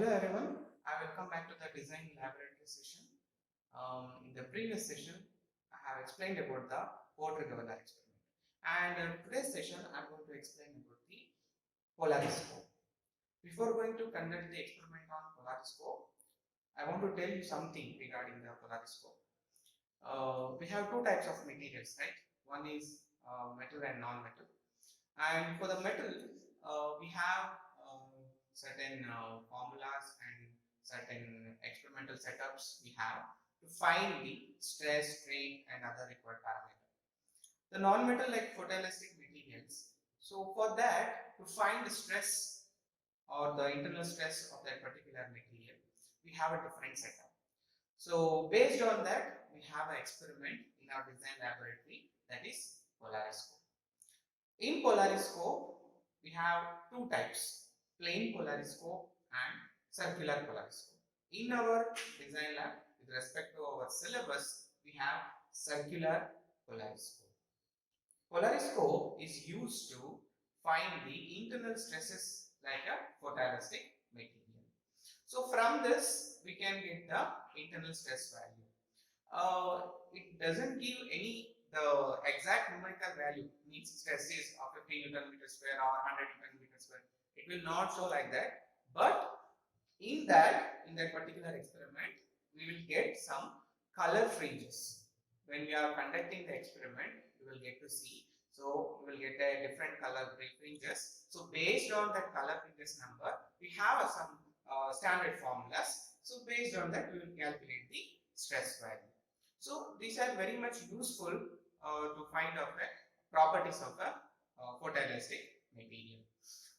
Hello everyone, I welcome back to the design laboratory session. In the previous session, I have explained about the Porter-Governor experiment, and today's session I am going to explain about the polariscope. Before going to conduct the experiment on polariscope, I want to tell you something regarding the polariscope. We have two types of materials, right? One is metal and non-metal, and for the metal, we have certain formulas and certain experimental setups we have to find the stress, strain, and other required parameters. The non-metal like photoelastic materials. So for that, to find the stress or the internal stress of that particular material, we have a different setup. So based on that, we have an experiment in our design laboratory, that is polariscope. In polariscope, we have two types, plain polariscope and circular polariscope. In our design lab, with respect to our syllabus, we have circular polariscope. Polariscope is used to find the internal stresses like a photoelastic material. So from this, we can get the internal stress value. It doesn't give any the exact numerical value, means stresses of 50 Newton meter square or 100 Newton meter square. It will not show like that. But in that particular experiment, we will get some color fringes. When we are conducting the experiment, you will get to see. So you will get a different color fringes. So based on that color fringes number, we have some standard formulas. So based on that, we will calculate the stress value. So these are very much useful to find out the properties of a photoelastic material.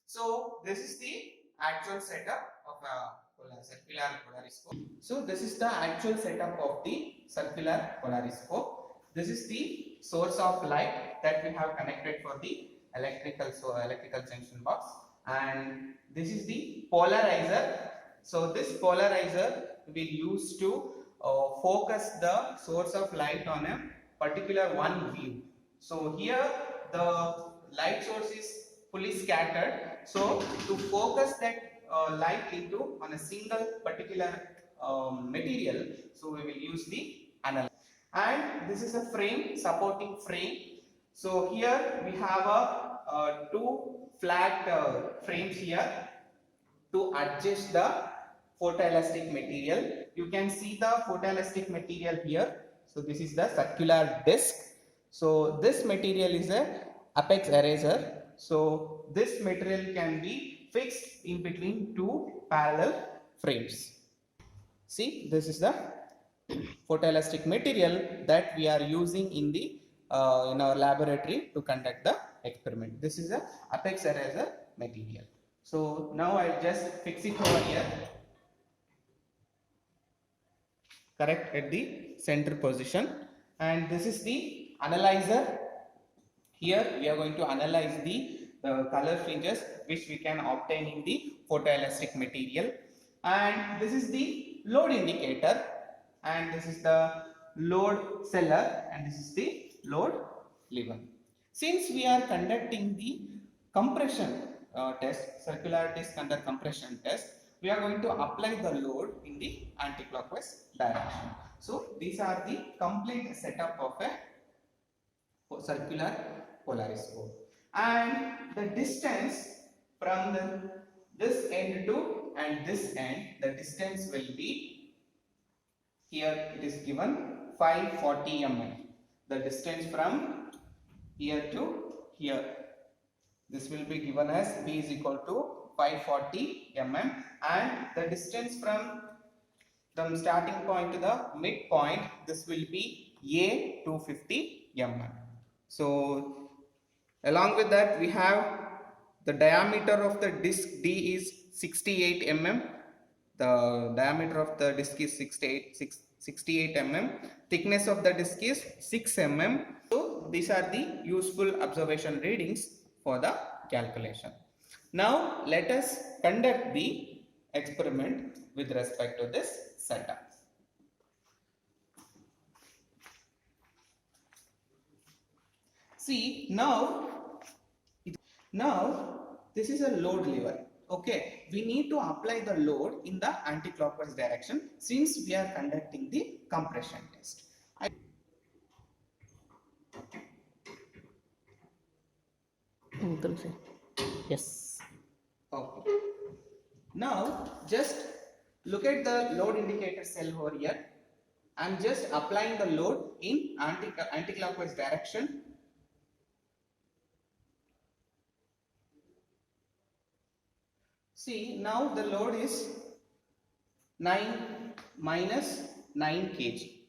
So this is the actual setup of a circular polariscope. So this is the actual setup of the circular polariscope. This is the source of light that we have connected for the electrical junction box, and this is the polarizer. So this polarizer will use to focus the source of light on a particular one view. So here the light source is fully scattered. So to focus that light into on a single particular material, so we will use the analyzer. And this is a frame, supporting frame. So here we have two flat frames here to adjust the photoelastic material. You can see the photoelastic material here. So this is the circular disc. So this material is a apex eraser. So this material can be fixed in between two parallel frames. See, this is the photoelastic material that we are using in the in our laboratory to conduct the experiment. This is a apex eraser material. So now I just fix it over here, correct, at the center position, and this is the analyzer. Here we are going to analyze the color fringes which we can obtain in the photoelastic material, and this is the load indicator, and this is the load seller, and this is the load lever. Since we are conducting the compression test, circular disc under compression test, we are going to apply the load in the anti-clockwise direction. So these are the complete setup of a circular polariscope, and the distance from this end to and this end, the distance will be, here it is given 540 mm. The distance from here to here, this will be given as b is equal to 540 mm, and the distance from starting point to the midpoint, this will be a 250 mm. So along with that, we have the diameter of the disc D is 68 mm. The diameter of the disc is 68 mm. Thickness of the disc is 6 mm. So these are the useful observation readings for the calculation. Now let us conduct the experiment with respect to this setup. See, now this is a load lever. Okay, we need to apply the load in the anti-clockwise direction since we are conducting the compression test. Yes. Okay. Now just look at the load indicator cell over here. I'm just applying the load in anti-clockwise direction. See, now the load is 9 minus 9 kg.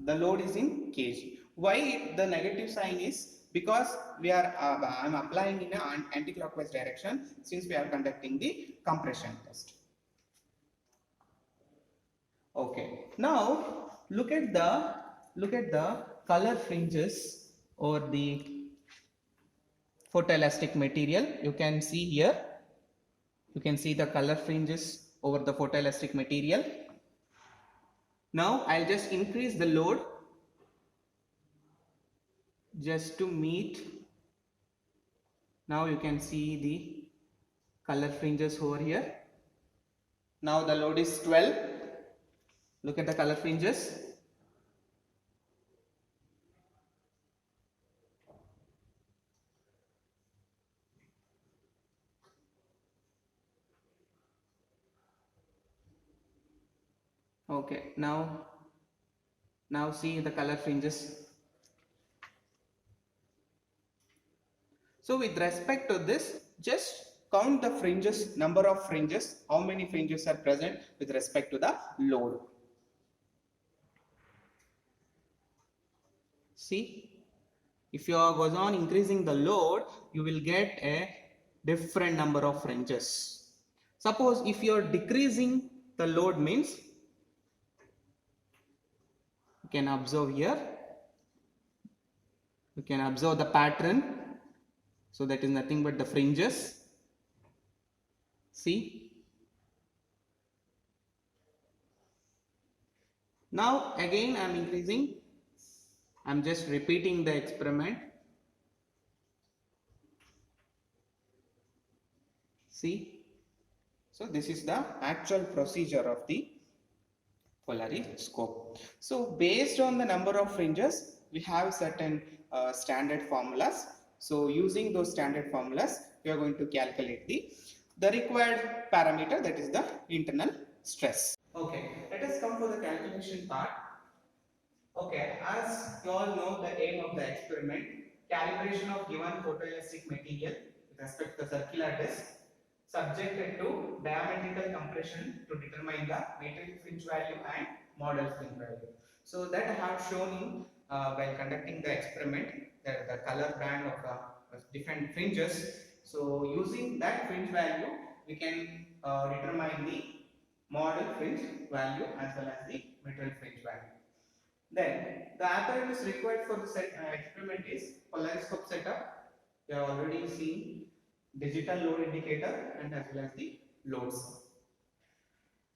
The load is in kg. Why the negative sign is? Because we are I'm applying in an anti-clockwise direction since we are conducting the compression test. Okay. Now look at the color fringes or the photoelastic material. You can see here. You can see the color fringes over the photoelastic material. Now I'll just increase the load just to meet. Now you can see the color fringes over here. Now the load is 12. Look at the color fringes. Okay, now see the color fringes. So with respect to this, just count the fringes, number of fringes, how many fringes are present with respect to the load. See, if you goes on increasing the load, you will get a different number of fringes. Suppose if you are decreasing the load means, you can observe here, you can observe the pattern. So that is nothing but the fringes. See. Now again I am increasing. I am just repeating the experiment. See. So this is the actual procedure of the polariscope. So based on the number of fringes, we have certain standard formulas. So using those standard formulas, we are going to calculate the required parameter, that is the internal stress. Okay, let us come for the calculation part. Okay, as you all know the aim of the experiment, calibration of given photoelastic material with respect to the circular disc subjected to diametrical compression to determine the metric fringe value and model fringe value. So that I have shown you while conducting the experiment, the color band of the different fringes. So using that fringe value, we can determine the model fringe value as well as the metric fringe value. Then the apparatus required for the experiment is polariscope setup. You have already seen digital load indicator and as well as the load sum.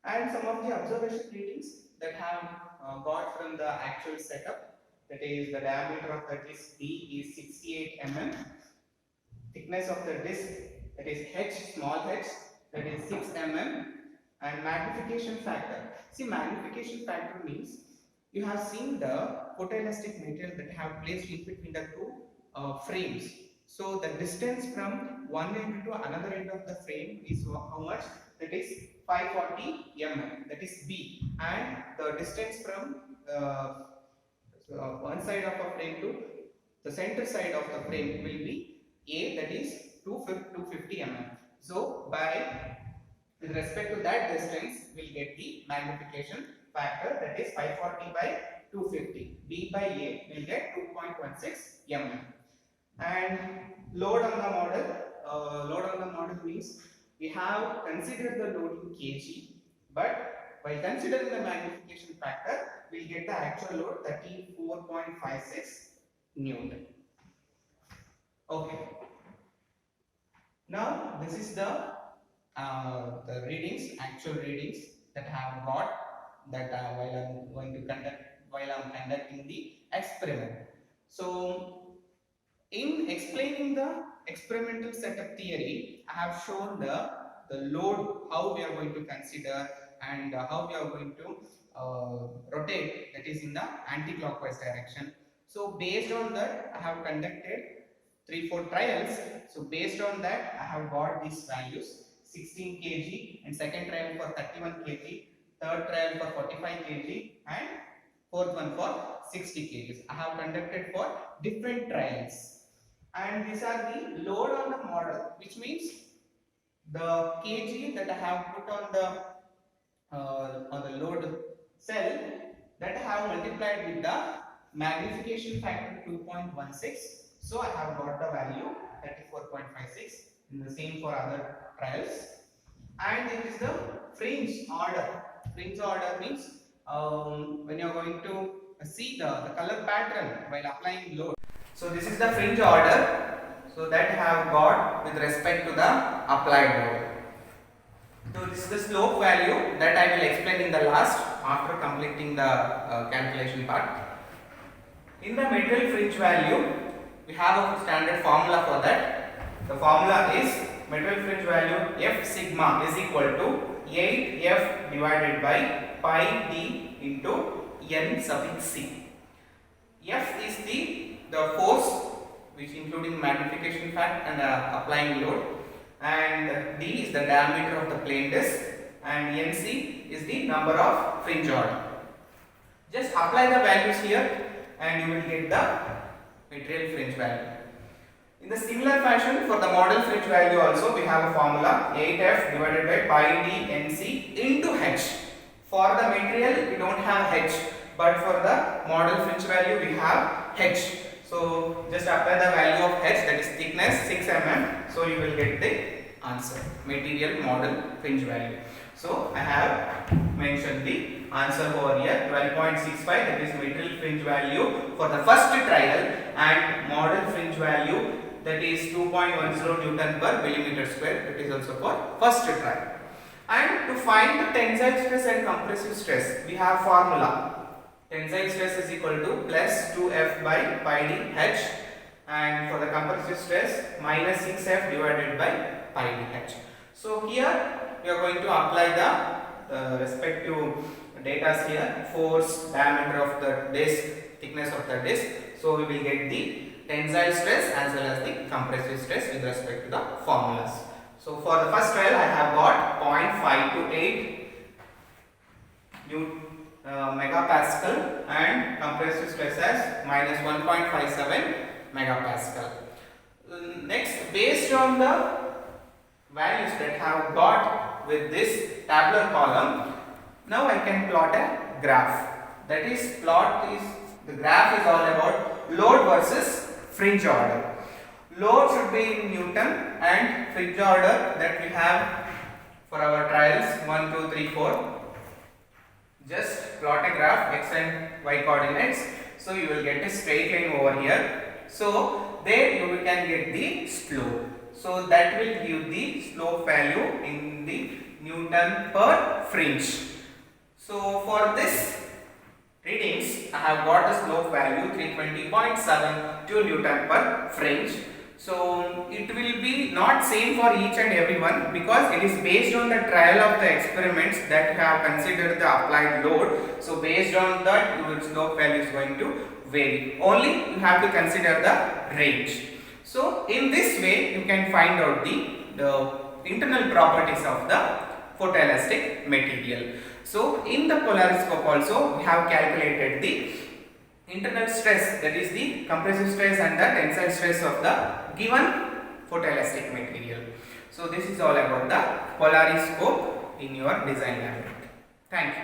And some of the observation readings that have got from the actual setup, that is the diameter of the disc D is 68 mm, thickness of the disc, that is H, small h, that is 6 mm, and magnification factor. See, magnification factor means you have seen the photoelastic material that have placed in between the two frames. So the distance from one end to another end of the frame is how much? That is 540 mm. That is B. And the distance from one side of a frame to the center side of the frame will be A, that is 250 mm. So by with respect to that distance, we'll get the magnification factor, that is 540 by 250. B by A will get 2.16 mm. And load on the model means we have considered the load in kg, but by considering the magnification factor, we'll get the actual load 34.56 Newton. Okay. Now this is the readings, actual readings that I have got that while I'm conducting the experiment. So in explaining the experimental setup theory, I have shown the the load, how we are going to consider, and how we are going to rotate, that is in the anti-clockwise direction. So based on that, I have conducted 3-4 trials. So based on that, I have got these values: 16 kg and second trial for 31 kg, third trial for 45 kg, and fourth one for 60 kg. I have conducted for different trials, and these are the load on the model, which means the kg that I have put on the load cell, that I have multiplied with the magnification factor 2.16. So I have got the value 34.56. In the same for other trials. And it is the fringe order. Fringe order means when you are going to see the color pattern while applying load. So this is the fringe order. So that I have got with respect to the applied load. So this is the slope value that I will explain in the last, after completing the calculation part. In the material fringe value, we have a standard formula for that. The formula is material fringe value F sigma is equal to 8F divided by pi d into n suffix c. F is the force, which including magnification factor and applying load, and d is the diameter of the plane disc, and nc is the number of fringe order. Just apply the values here and you will get the material fringe value. In the similar fashion, for the model fringe value also we have a formula 8F divided by pi d nc into h. For the material we don't have h, but for the model fringe value we have h. So just apply the value of h, that is thickness 6 mm. So you will get the answer, material model fringe value. So I have mentioned the answer over here, 12.65, that is material fringe value for the first trial, and model fringe value, that is 2.10 Newton per millimeter square, that is also for first trial. And to find the tensile stress and compressive stress, we have formula. Tensile stress is equal to plus 2F by pi d h, and for the compressive stress minus 6F divided by pi d h. So here we are going to apply the respective data here: force, diameter of the disc, thickness of the disc. So we will get the tensile stress as well as the compressive stress with respect to the formulas. So for the first trial I have got 0.528 megapascal and compressive stress as minus 1.57 megapascal. Next, based on the values that have got with this tabular column, now I can plot a graph. That is, the graph is all about load versus fringe order. Load should be in Newton, and fringe order that we have for our trials 1, 2, 3, 4. Just plot a graph, x and y coordinates. So you will get a straight line over here. So there you can get the slope. So that will give the slope value in the Newton per fringe. So for this readings, I have got the slope value 320.72 Newton per fringe. So it will be not same for each and every one, because it is based on the trial of the experiments that you have considered the applied load. So based on that, your slope value is going to vary. Only you have to consider the range. So in this way you can find out the internal properties of the photoelastic material. So in the polariscope also we have calculated the internal stress, that is the compressive stress and the tensile stress of the given photoelastic material. So this is all about the polariscope in your design laboratory. Thank you.